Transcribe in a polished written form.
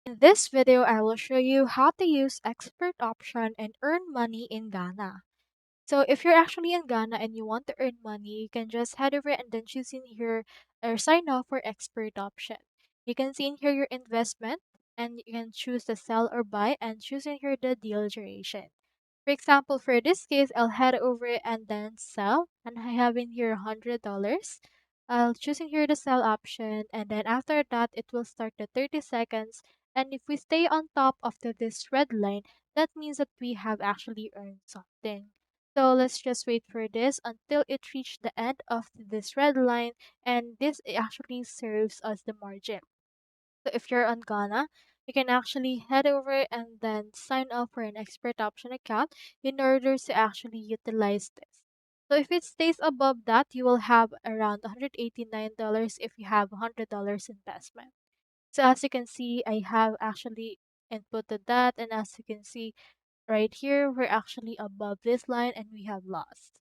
In this video, I will show you how to use expert option and earn money in Ghana. So if you're actually in Ghana and you want to earn money, you can just head over and then choose in here or sign up for expert option. You can see in here your investment and you can choose the sell or buy and choose in here the deal duration. For example, for this case, I'll head over and then sell and I have in here $100. I'll choose in here the sell option and then after that it will start the 30 seconds, and if we stay on top of this red line, that means that we have actually earned something. So let's just wait for this until it reached the end of this red line, and this actually serves as the margin. So if you're on Ghana, you can actually head over and then sign up for an expert option account in order to actually utilize this. So if it stays above that, you will have around $189 if you have $100 investment. So as you can see, I have actually inputted that, and as you can see right here, we're actually above this line and we have lost.